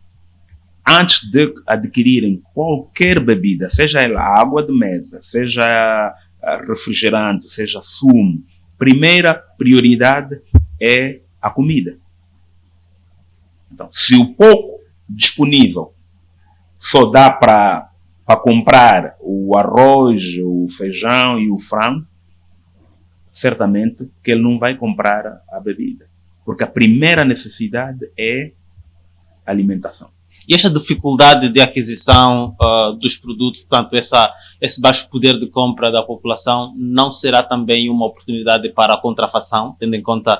Antes de adquirirem qualquer bebida, seja ela água de mesa, seja refrigerante, seja sumo, primeira prioridade é a comida. Então, se o pouco disponível só dá para comprar o arroz, o feijão e o frango, certamente que ele não vai comprar a bebida. Porque a primeira necessidade é alimentação. E esta dificuldade de aquisição dos produtos, portanto, esse baixo poder de compra da população, não será também uma oportunidade para a contrafação, tendo em conta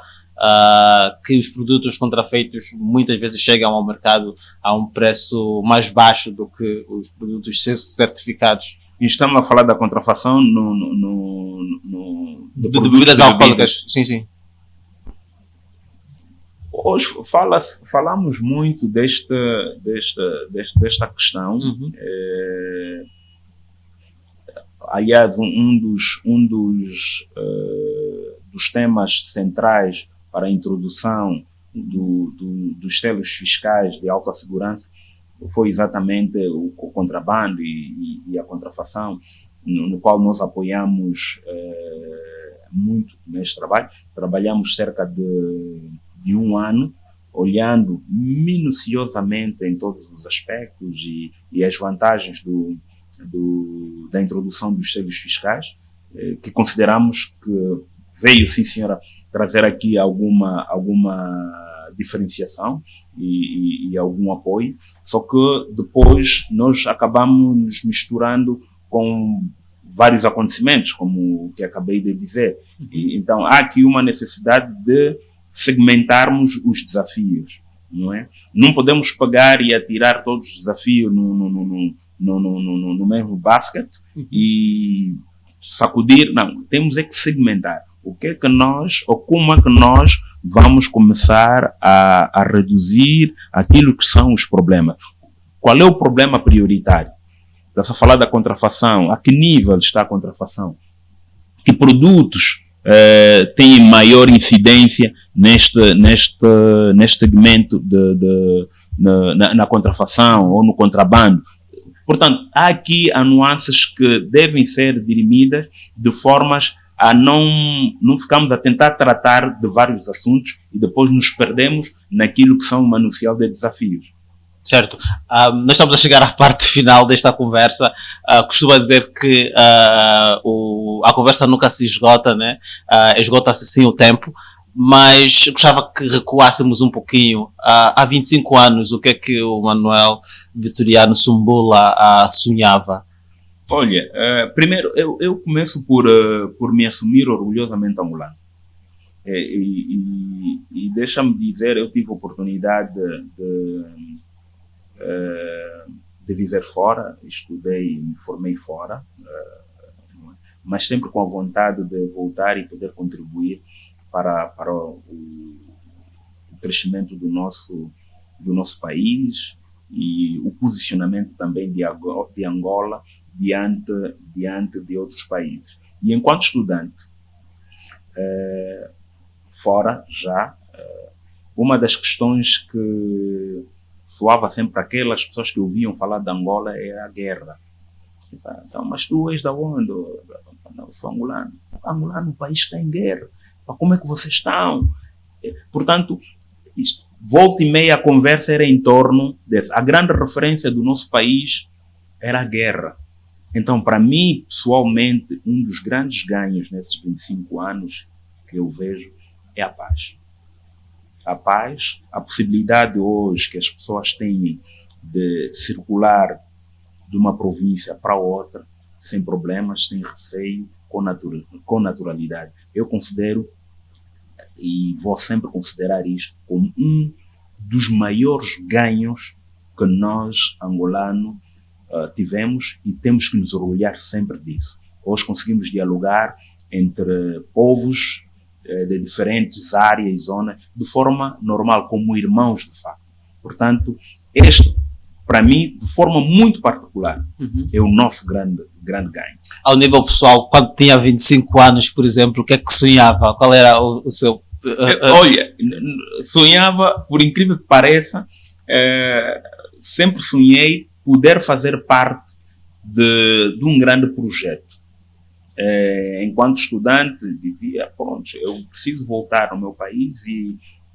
que os produtos contrafeitos muitas vezes chegam ao mercado a um preço mais baixo do que os produtos certificados? E estamos a falar da contrafação de bebidas alcoólicas. Sim. Hoje falamos muito desta questão. Aliás, um dos temas centrais para a introdução dos selos fiscais de alta segurança foi exatamente o contrabando e a contrafação, no qual nós apoiamos muito neste trabalho. Trabalhamos cerca de um ano, olhando minuciosamente em todos os aspectos e as vantagens da introdução dos selos fiscais, que consideramos que veio, sim senhora, trazer aqui alguma diferenciação e algum apoio, só que depois nós acabamos nos misturando com vários acontecimentos, como o que acabei de dizer. Então há aqui uma necessidade de segmentarmos os desafios, não é? Não podemos pegar e atirar todos os desafios no mesmo basket e sacudir, não, temos é que segmentar. O que é que nós, ou como é que nós vamos começar a reduzir aquilo que são os problemas. Qual é o problema prioritário? Está-se a falar da contrafação. A que nível está a contrafação? Que produtos têm maior incidência neste segmento na contrafação ou no contrabando? Portanto, há nuances que devem ser dirimidas de formas a não ficarmos a tentar tratar de vários assuntos e depois nos perdemos naquilo que são o manuncial de desafios. Certo. Nós estamos a chegar à parte final desta conversa. Costuma dizer que a conversa nunca se esgota, né? Esgota-se sim o tempo, mas gostava que recuássemos um pouquinho. Há 25 anos, o que é que o Manuel Vitoriano Sumbula sonhava? Olha, primeiro eu começo por me assumir orgulhosamente angolano. E deixa-me dizer, eu tive a oportunidade de viver fora, estudei, me formei fora, mas sempre com a vontade de voltar e poder contribuir para o crescimento do nosso país e o posicionamento também de Angola diante de outros países. E enquanto estudante, fora já, uma das questões que soava sempre para aquelas pessoas que ouviam falar de Angola é a guerra. Então, mas tu és da onde? Não, eu sou angolano. Angolano, o país está em guerra. Como é que vocês estão? Portanto, volta e meia a conversa era em torno dessa. A grande referência do nosso país era a guerra. Então, para mim, pessoalmente, um dos grandes ganhos nesses 25 anos que eu vejo é a paz. A paz, a possibilidade hoje que as pessoas têm de circular de uma província para outra, sem problemas, sem receio, com naturalidade. Eu considero, e vou sempre considerar isto, como um dos maiores ganhos que nós, angolanos, tivemos e temos que nos orgulhar sempre disso. Hoje conseguimos dialogar entre povos de diferentes áreas e zonas de forma normal, como irmãos de facto. Portanto, este, para mim, de forma muito particular, é o nosso grande ganho. Ao nível pessoal, quando tinha 25 anos, por exemplo, o que é que sonhava? Qual era o seu... Olha, sonhava, por incrível que pareça, sempre sonhei poder fazer parte de um grande projeto. Enquanto estudante, dizia, pronto, eu preciso voltar ao meu país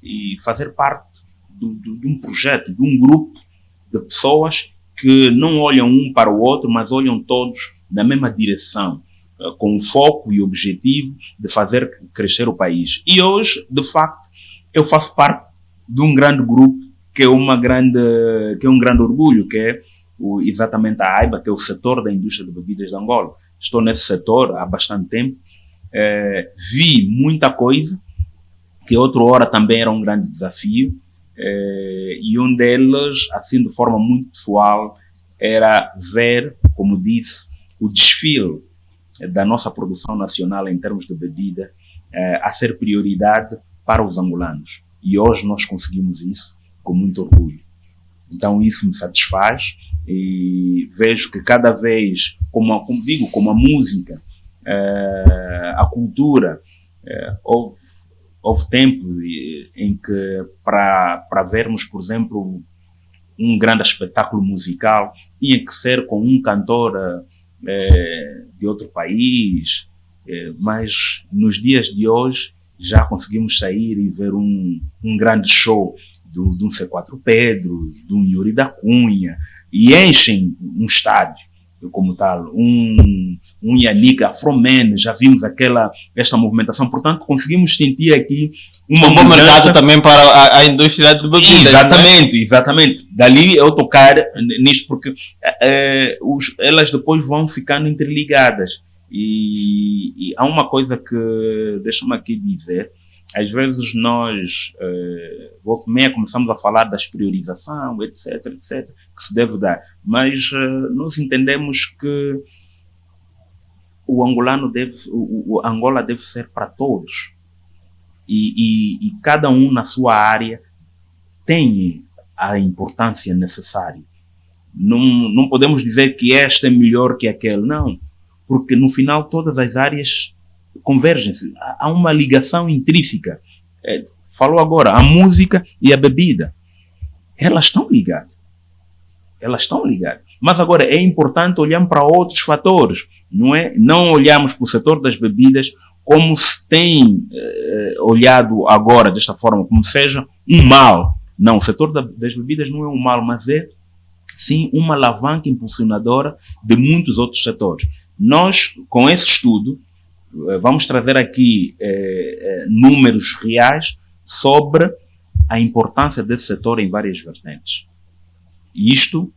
e fazer parte de um projeto, de um grupo de pessoas que não olham um para o outro, mas olham todos na mesma direção, com o foco e objetivo de fazer crescer o país. E hoje, de facto, eu faço parte de um grande grupo que é um grande orgulho, que é exatamente a AIBA, que é o setor da indústria de bebidas de Angola. Estou nesse setor há bastante tempo, vi muita coisa, que outra hora também era um grande desafio, e um deles, assim de forma muito pessoal, era ver, como disse, o desfile da nossa produção nacional em termos de bebida a ser prioridade para os angolanos. E hoje nós conseguimos isso com muito orgulho. Então isso me satisfaz e vejo que cada vez, como a música, a cultura, houve tempo em que para vermos, por exemplo, um grande espetáculo musical, tinha que ser com um cantor de outro país, mas nos dias de hoje já conseguimos sair e ver um grande show de um C4 Pedros, de um Yuri da Cunha, e enchem um estádio como tal, um Yannick Afroman, já vimos esta movimentação, portanto conseguimos sentir aqui um bom mercado também para a indústria de bebidas. Exatamente. Dali eu tocar nisto, porque elas depois vão ficando interligadas. E há uma coisa que, deixa-me aqui dizer, às vezes nós, volta e meia, começamos a falar das priorização, etc, que se deve dar. Mas nós entendemos que o Angola deve ser para todos. e cada um na sua área tem a importância necessária. Não podemos dizer que este é melhor que aquele, não. Porque no final todas as áreas convergem. Há uma ligação intrínseca. Falou agora, a música e a bebida. Elas estão ligadas. Mas agora é importante olhar para outros fatores. Não é? Não olhamos para o setor das bebidas como se tem olhado agora desta forma, como seja um mal. Não, o setor das bebidas não é um mal, mas é sim uma alavanca impulsionadora de muitos outros setores. Nós, com esse estudo, vamos trazer aqui números reais sobre a importância desse setor em várias vertentes. Isto,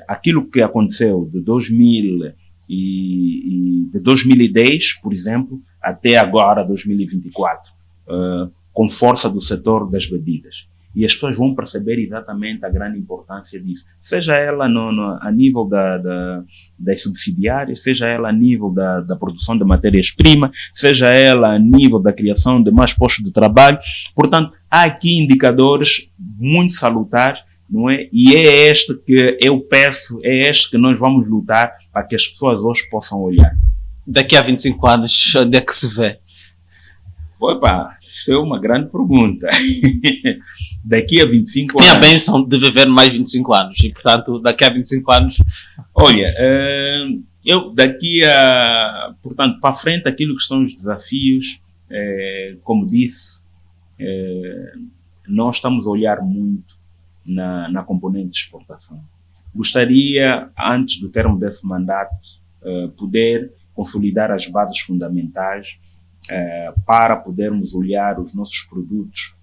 aquilo que aconteceu de 2010, por exemplo, até agora, 2024, com força do setor das bebidas. E as pessoas vão perceber exatamente a grande importância disso. Seja ela a nível das subsidiárias, seja ela a nível da produção de matérias-primas, seja ela a nível da criação de mais postos de trabalho. Portanto, há aqui indicadores muito salutares, não é? E é este que eu peço, é este que nós vamos lutar para que as pessoas hoje possam olhar. Daqui a 25 anos, onde é que se vê? Opa, isto é uma grande pergunta. Daqui a 25 Tem anos... a bênção de viver mais 25 anos e, portanto, daqui a 25 anos... Olha, eu portanto, para a frente, aquilo que são os desafios, como disse, nós estamos a olhar muito na componente de exportação. Gostaria, antes do termo desse mandato, poder consolidar as bases fundamentais para podermos olhar os nossos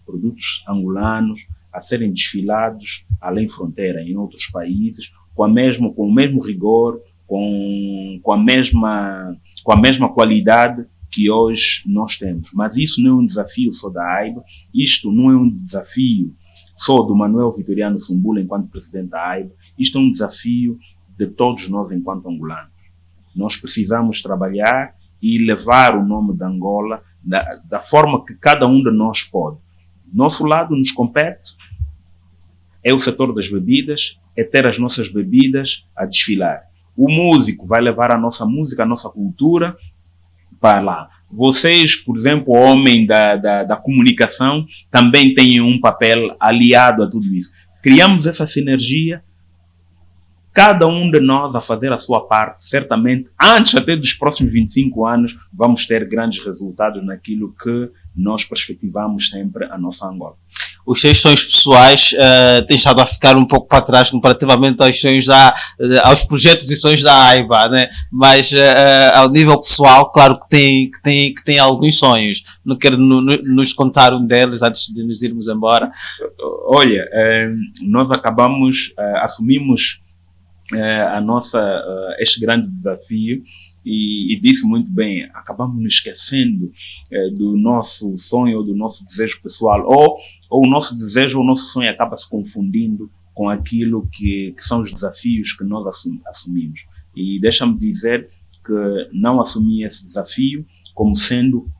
produtos angolanos a serem desfilados além fronteira, em outros países, com o mesmo rigor, com a mesma qualidade que hoje nós temos. Mas isso não é um desafio só da AIBA, isto não é um desafio só do Manuel Vitoriano Sumbula enquanto presidente da AIBA, isto é um desafio de todos nós enquanto angolanos. Nós precisamos trabalhar e levar o nome de Angola da forma que cada um de nós pode. Nosso lado nos compete, é o setor das bebidas, é ter as nossas bebidas a desfilar. O músico vai levar a nossa música, a nossa cultura para lá. Vocês, por exemplo, homem da comunicação, também têm um papel aliado a tudo isso. Criamos essa sinergia, cada um de nós a fazer a sua parte, certamente, antes até dos próximos 25 anos, vamos ter grandes resultados naquilo que nós perspectivamos sempre a nossa Angola. Os seus sonhos pessoais têm estado a ficar um pouco para trás comparativamente aos sonhos aos projetos e sonhos da AIBA, né? Mas ao nível pessoal, claro que tem alguns sonhos. Não quero nos contar um deles antes de nos irmos embora. Olha, nós assumimos este grande desafio e disse muito bem, acabamos nos esquecendo do nosso sonho ou do nosso desejo pessoal, ou o nosso desejo ou o nosso sonho acaba se confundindo com aquilo que são os desafios que nós assumimos. E deixa-me dizer que não assumi esse desafio como sendo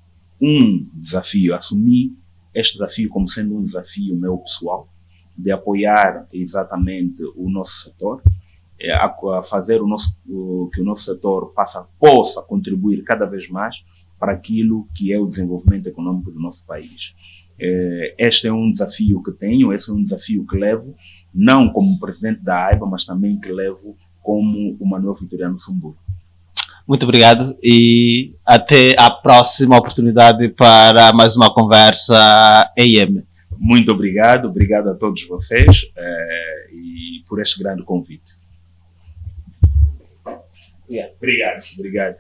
um desafio, assumi este desafio como sendo um desafio meu pessoal, de apoiar exatamente o nosso setor, a fazer que o nosso setor possa contribuir cada vez mais para aquilo que é o desenvolvimento econômico do nosso país. Este é um desafio que tenho, esse é um desafio que levo, não como presidente da AIBA, mas também que levo como o Manuel Vitoriano Sumbula. Muito obrigado e até a próxima oportunidade para mais uma conversa AM. Muito obrigado a todos vocês e por este grande convite. Obrigado.